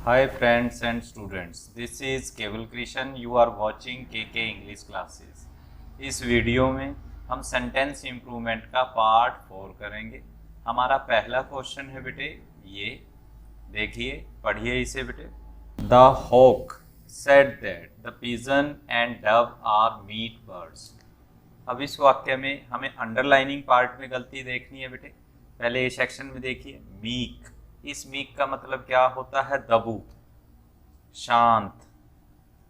Hi friends and students, this is केवल Krishna. You are watching KK English classes. इस video में हम sentence improvement का पार्ट 4 करेंगे. हमारा पहला क्वेश्चन है बेटे, ये देखिए, पढ़िए इसे बेटे. The hawk said that the pigeon and dove are meat birds. अब इस वाक्य में हमें अंडरलाइनिंग पार्ट में गलती देखनी है बेटे. पहले ये सेक्शन में देखिए, मीक. इस मीक का मतलब क्या होता है? दबू, शांत,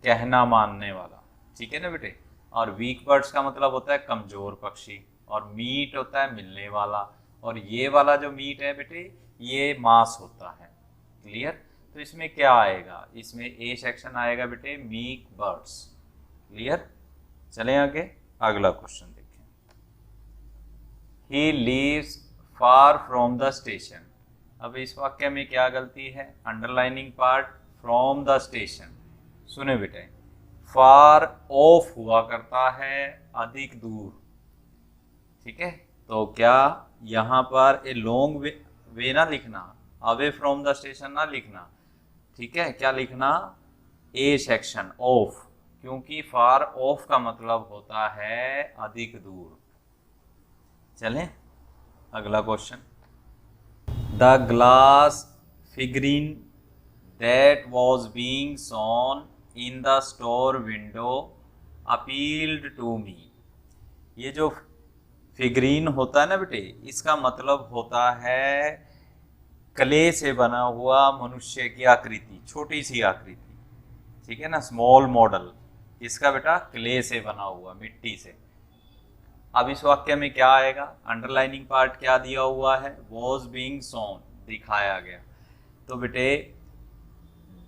कहना मानने वाला. ठीक है ना बेटे. और वीक बर्ड्स का मतलब होता है कमजोर पक्षी, और मीट होता है मिलने वाला. और ये वाला जो मीट है बेटे, ये मांस होता है. क्लियर? तो इसमें क्या आएगा? इसमें ए सेक्शन आएगा बेटे, मीक बर्ड्स. क्लियर? चलें आगे, अगला क्वेश्चन देखें. He leaves far from the station. अब इस वाक्य में क्या गलती है? Underlining part, from the station. सुने बेटे, फार ऑफ हुआ करता है अधिक दूर. ठीक है, तो क्या यहाँ पर ए लॉन्ग वे ना लिखना, अवे फ्रॉम द स्टेशन ना लिखना. ठीक है, क्या लिखना? ए सेक्शन, ऑफ, क्योंकि फार ऑफ का मतलब होता है अधिक दूर. चलें अगला question. The glass figurine that was being shown in the store window appealed to me. ये जो फिगरीन होता है ना बेटे, इसका मतलब होता है क्ले से बना हुआ मनुष्य की आकृति, छोटी सी आकृति. ठीक है ना, स्मॉल मॉडल. इसका बेटा क्ले से बना हुआ, मिट्टी से. अब इस वाक्य में क्या आएगा? अंडरलाइनिंग पार्ट क्या दिया हुआ है? वॉज बीइंग शोन, दिखाया गया. तो बेटे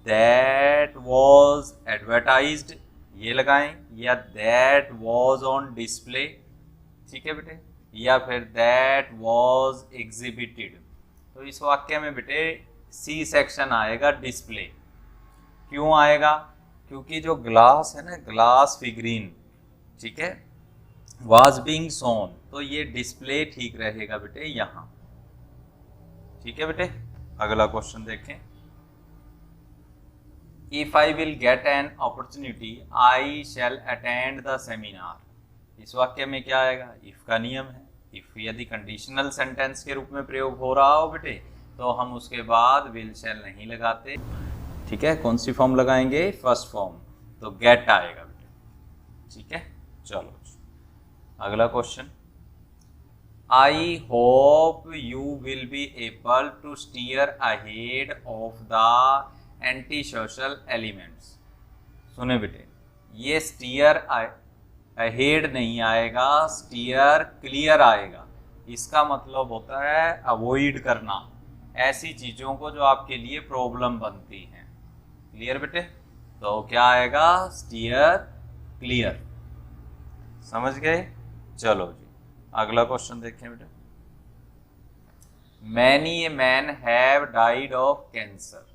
दैट वॉज एडवर्टाइज्ड ये लगाएं, या दैट वॉज ऑन डिस्प्ले. ठीक है बेटे, या फिर दैट वॉज एग्जिबिटेड. तो इस वाक्य में बेटे सी सेक्शन आएगा, डिस्प्ले. क्यों आएगा? क्योंकि जो ग्लास है ना, ग्लास फिगरीन, ठीक है, was being shown, तो ये डिस्प्ले ठीक रहेगा बेटे यहाँ. ठीक है बेटे, अगला क्वेश्चन देखें. If I will get an opportunity, I shall attend the seminar. इस वाक्य में क्या आएगा? इफ का नियम है. इफ यदि कंडीशनल सेंटेंस के रूप में प्रयोग हो रहा हो बेटे, तो हम उसके बाद विल शैल नहीं लगाते. ठीक है, कौन सी फॉर्म लगाएंगे? First form. तो गेट आएगा बेटे. ठीक है, चलो अगला question. I hope you will be able to steer ahead of the anti social elements. सुने बेटे, ये स्टीयर अहेड नहीं आएगा, स्टीयर क्लियर आएगा. इसका मतलब होता है अवॉइड करना ऐसी चीज़ों को जो आपके लिए प्रॉब्लम बनती हैं. क्लियर बेटे? तो क्या आएगा? Steer clear. समझ गए? चलो जी, अगला क्वेश्चन देखें बेटा. Many a man have died of cancer.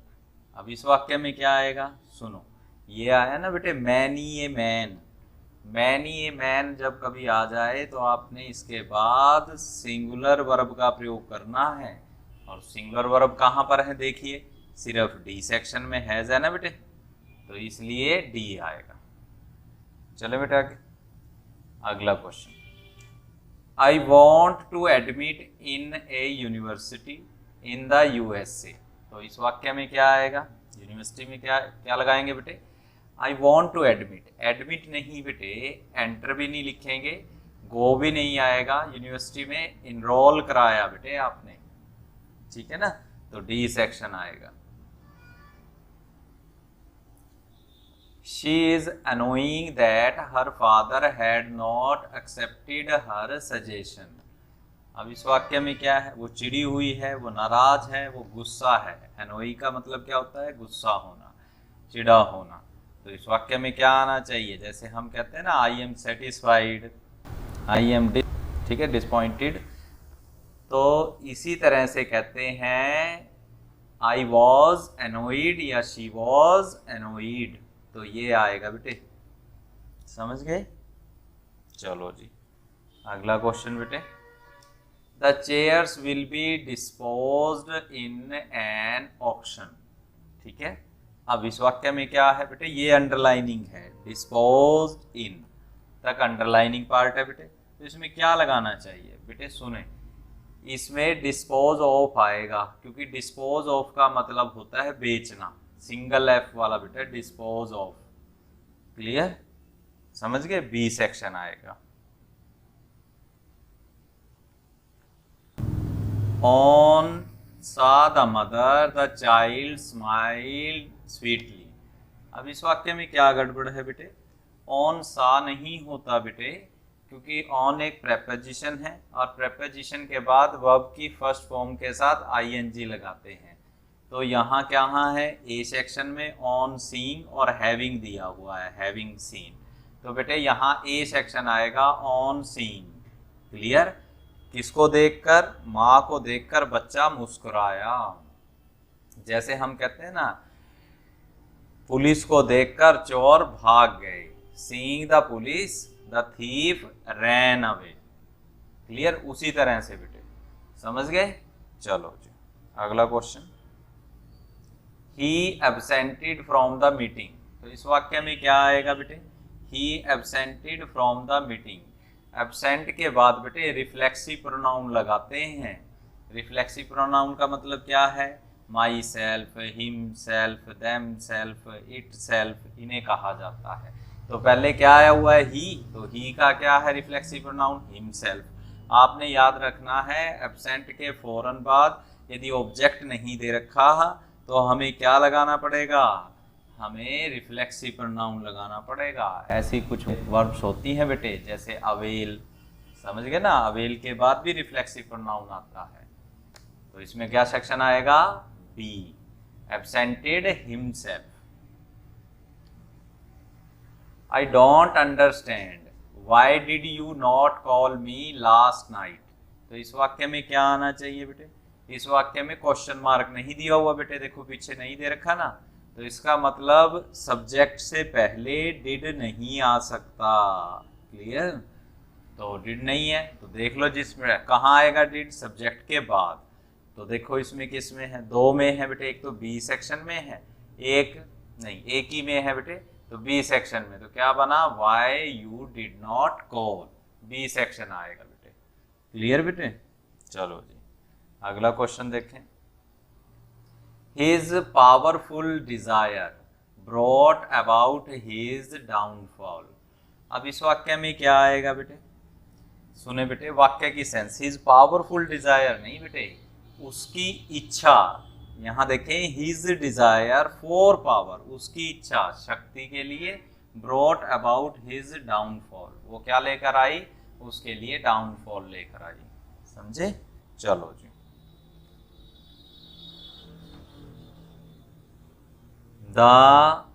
अब इस वाक्य में क्या आएगा? सुनो, ये आया ना बेटे, many a man. Many a man जब कभी आ जाए तो आपने इसके बाद सिंगुलर वर्ब का प्रयोग करना है. और सिंगुलर वर्ब कहाँ पर है? देखिए, सिर्फ डी सेक्शन में हैज है ना बेटे, तो इसलिए डी आएगा. चले बेटा आगे, अगला question. I want to admit in a university in the USA. तो इस वाक्य में क्या आएगा? यूनिवर्सिटी में क्या क्या लगाएंगे बेटे? I want to admit. Admit नहीं बेटे, एंटर भी नहीं लिखेंगे, गो भी नहीं आएगा. यूनिवर्सिटी में इनरोल कराया बेटे आपने. ठीक है ना, तो डी सेक्शन आएगा. She is annoying that her father had not accepted her suggestion. अब इस वाक्य में क्या है? वो चिड़ी हुई है, वो नाराज है, वो गुस्सा है. annoy का मतलब क्या होता है? गुस्सा होना, चिड़ा होना. तो इस वाक्य में क्या आना चाहिए? जैसे हम कहते हैं ना, I am satisfied, I am, ठीक है, डिसपॉइंटेड. तो इसी तरह से कहते हैं आई वॉज annoyed या शी वॉज annoyed. तो ये आएगा बेटे. समझ गए? चलो जी, अगला क्वेश्चन बेटे. The chairs will be disposed in an auction. ठीक है। अब इस वाक्य में क्या है बेटे, ये अंडरलाइनिंग है, डिस्पोज्ड इन तक अंडरलाइनिंग पार्ट है बेटे। तो इसमें क्या लगाना चाहिए बेटे, सुने, इसमें डिस्पोज ऑफ आएगा, क्योंकि डिस्पोज ऑफ का मतलब होता है बेचना, सिंगल एफ वाला बेटा, डिस्पोज ऑफ। क्लियर, समझ गए, बी सेक्शन आएगा। ऑन सा the mother the child smiled sweetly. अब इस वाक्य में क्या गड़बड़ है बेटे, ऑन सा नहीं होता बेटे, क्योंकि ऑन एक प्रेपोजिशन है और प्रेपोजिशन के बाद वर्ब की फर्स्ट फॉर्म के साथ आईएनजी लगाते हैं। तो यहाँ क्या है, ए सेक्शन में ऑन सीइंग और हैविंग दिया हुआ है, हैविंग सीन। तो बेटे यहाँ ए सेक्शन आएगा ऑन सीइंग। क्लियर, किसको देखकर, माँ को देखकर बच्चा मुस्कुराया। जैसे हम कहते हैं ना, पुलिस को देखकर चोर भाग गए, seeing the police the thief ran away. Clear, उसी तरह से बेटे, समझ गए। चलो जी, अगला question, he absented from the meeting. तो इस वाक्य में क्या आएगा बेटे, he absented from the meeting. Absent के बाद बेटे रिफ्लेक्सिव प्रोनाउन लगाते हैं। रिफ्लेक्सिव प्रोनाउन का मतलब क्या है, my self, him self, them self, it self, इन्हें कहा जाता है। तो पहले क्या आया हुआ है, ही, तो ही का क्या है रिफ्लेक्सिव प्रोनाउन, हिमसेल्फ। आपने याद रखना है, एब्सेंट के फौरन बाद यदि ऑब्जेक्ट नहीं दे रखा तो हमें क्या लगाना पड़ेगा, हमें रिफ्लेक्सिव प्रोनाउन लगाना पड़ेगा। ऐसी कुछ वर्ब्स होती हैं बेटे, जैसे अवेल, समझ गए ना, अवेल के बाद भी रिफ्लेक्सिव प्रोनाउन आता है। तो इसमें क्या सेक्शन आएगा, B, absented himself. I don't understand. Why did you not call me last night? तो इस वाक्य में क्या आना चाहिए बेटे, इस वाक्य में क्वेश्चन मार्क नहीं दिया हुआ बेटे, देखो पीछे नहीं दे रखा ना, तो इसका मतलब सब्जेक्ट से पहले डिड नहीं आ सकता। क्लियर, तो डिड नहीं है तो देख लो जिसमें कहाँ आएगा डिड, सब्जेक्ट के बाद। तो देखो इसमें किस में है, दो में है बेटे, एक तो बी सेक्शन में है, एक नहीं, एक ही में है बेटे, तो बी सेक्शन में। तो क्या बना, why you did not call, B section आएगा बेटे। क्लियर बेटे, चलो जी अगला क्वेश्चन देखें, his powerful desire brought about his downfall. अब इस वाक्य में क्या आएगा बेटे, सुने बेटे, वाक्य की सेंस, हिज पावरफुल डिजायर नहीं बेटे, उसकी इच्छा। यहाँ देखें, हिज डिजायर फॉर पावर, उसकी इच्छा शक्ति के लिए, ब्रॉट अबाउट हिज डाउनफॉल, वो क्या लेकर आई, उसके लिए डाउनफॉल लेकर आई। समझे, चलो जी the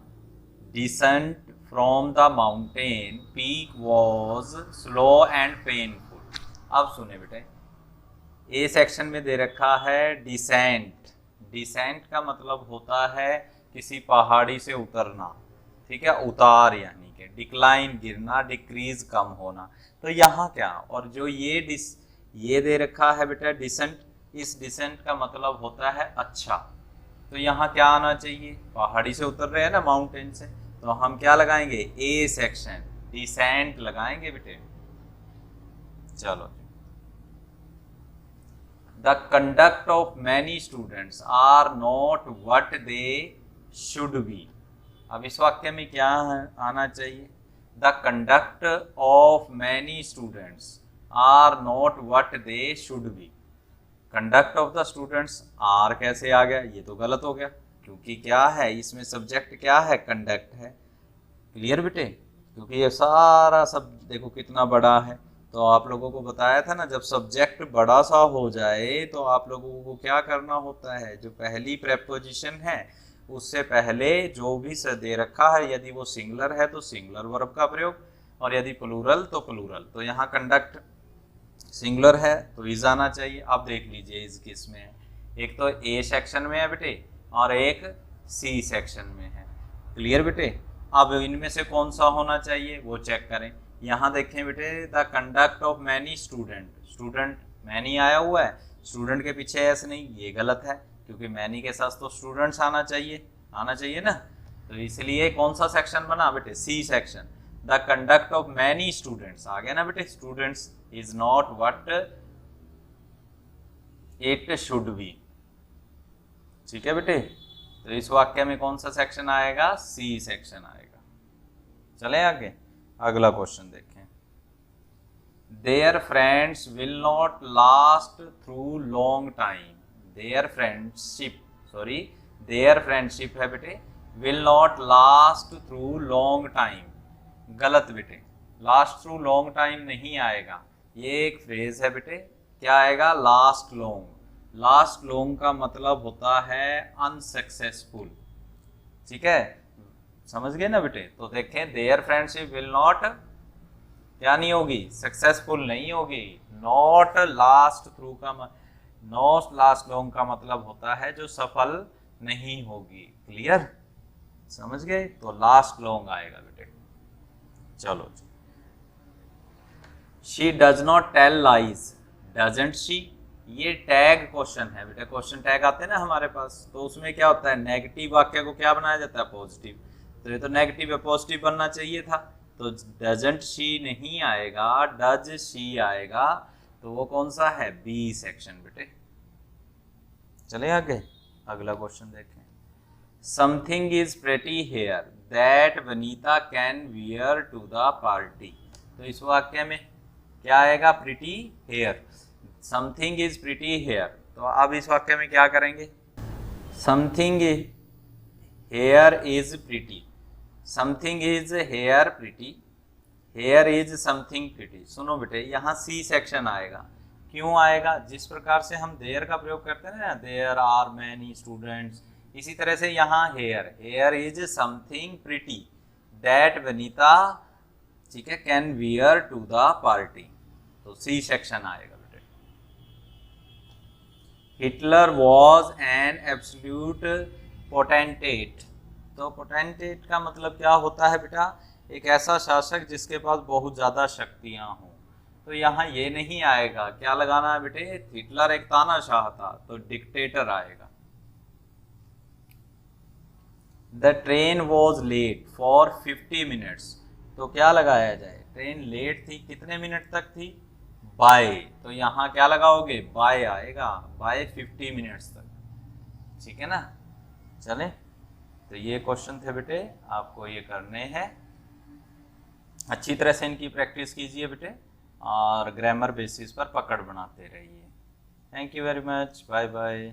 descent from the mountain peak was slow and painful. अब सुने बेटे, ए सेक्शन में दे रखा है डिसेंट। डिसेंट का मतलब होता है किसी पहाड़ी से उतरना, ठीक है, उतार यानी कि डिक्लाइन गिरना, डिक्रीज कम होना। तो यहाँ क्या, और जो ये दे रखा है बेटा डिसेंट, इस डिसेंट का मतलब होता है अच्छा। तो यहाँ क्या आना चाहिए, पहाड़ी से उतर रहे हैं ना, माउंटेन से, तो हम क्या लगाएंगे, ए सेक्शन, डिसेंट लगाएंगे बेटे। चलो, the conduct of many students are not what they should be. अब इस वाक्य में क्या आना चाहिए, the conduct of many students are not what they should be. Conduct of the students are कैसे आ गया, ये तो गलत हो गया, क्योंकि क्या है इसमें सब्जेक्ट क्या है, कंडक्ट है। क्लियर बेटे, क्योंकि ये सारा सब देखो कितना बड़ा है। तो आप लोगों को बताया था ना, जब सब्जेक्ट बड़ा सा हो जाए तो आप लोगों को क्या करना होता है, जो पहली प्रेपोजिशन है उससे पहले जो भी दे रखा है, यदि वो सिंगुलर है तो सिंगुलर वर्ब का प्रयोग, और यदि प्लूरल तो प्लूरल। तो यहाँ कंडक्ट सिंगुलर है तो इज आना चाहिए। आप देख लीजिए इज किस में है, एक तो ए सेक्शन में है बेटे और एक सी सेक्शन में है। क्लियर बेटे, अब इनमें से कौन सा होना चाहिए वो चेक करें। यहाँ देखें बेटे, the conduct of many student, student many आया हुआ है, स्टूडेंट के पीछे ऐसे नहीं, ये गलत है, क्योंकि मैनी के साथ तो स्टूडेंट्स आना चाहिए। आना चाहिए ना। तो इसलिए कौन सा सेक्शन बना बेटे, C section. The conduct of many students आ गया ना बेटे, students is not what it should be. ठीक है बेटे, तो इस वाक्य में कौन सा सेक्शन आएगा, सी सेक्शन आएगा। चले आगे, अगला क्वेश्चन देखें। Their friends will not last through long time. Their friendship है बेटे, will not last through long time। गलत बेटे, last through long time नहीं आएगा, ये एक फ्रेज है बेटे। क्या आएगा, last long। last long का मतलब होता है अनसक्सेसफुल। ठीक है, समझ गए ना बेटे। तो देखें, their friendship will not क्या नहीं होगी, सक्सेसफुल नहीं होगी। नॉट लास्ट थ्रू का नॉट लास्ट लॉन्ग का मतलब होता है जो सफल नहीं होगी। क्लियर, समझ गए। तो लास्ट लॉन्ग आएगा बेटे। चलो, she does not tell lies, doesn't she, ये टैग क्वेश्चन है बेटा। क्वेश्चन टैग आते हैं ना हमारे पास, तो उसमें क्या होता है, नेगेटिव वाक्य को क्या बनाया जाता है, पॉजिटिव। तो ये तो नेगेटिव या पॉजिटिव बनना चाहिए था, तो डजंट शी नहीं आएगा, डज शी आएगा। तो वो कौन सा है, बी सेक्शन बेटे। चले आगे, अगला क्वेश्चन देखें। Something is pretty hair that Vanita can wear to the party. तो इस वाक्य में क्या आएगा, pretty hair. Something is pretty hair, तो अब इस वाक्य में क्या करेंगे, something hair is pretty, something is hair pretty, hair is something pretty. सुनो बेटे, यहाँ सी सेक्शन आएगा। क्यों आएगा, जिस प्रकार से हम देयर का प्रयोग करते हैं ना, देयर आर मैनी स्टूडेंट्स, इसी तरह से यहाँ here is something pretty that Vanita, ठीक है, can wear to the party. तो सी सेक्शन आएगा बेटे। Hitler was an absolute potentate. तो पोटेंटेट का मतलब क्या होता है बेटा, एक ऐसा शासक जिसके पास बहुत ज़्यादा शक्तियाँ हों। तो यहाँ ये नहीं आएगा, क्या लगाना है बेटे, हिटलर एक तानाशाह था, तो डिक्टेटर आएगा। The train was late for 50 minutes, तो क्या लगाया जाए, ट्रेन लेट थी कितने मिनट तक थी, बाय। तो यहाँ क्या लगाओगे, बाय आएगा, बाय 50 मिनट्स तक। ठीक है ना। चले, तो ये क्वेश्चन थे बेटे, आपको ये करने हैं। अच्छी तरह से इनकी प्रैक्टिस कीजिए बेटे, और ग्रामर बेसिस पर पकड़ बनाते रहिए। Thank you very much, bye bye.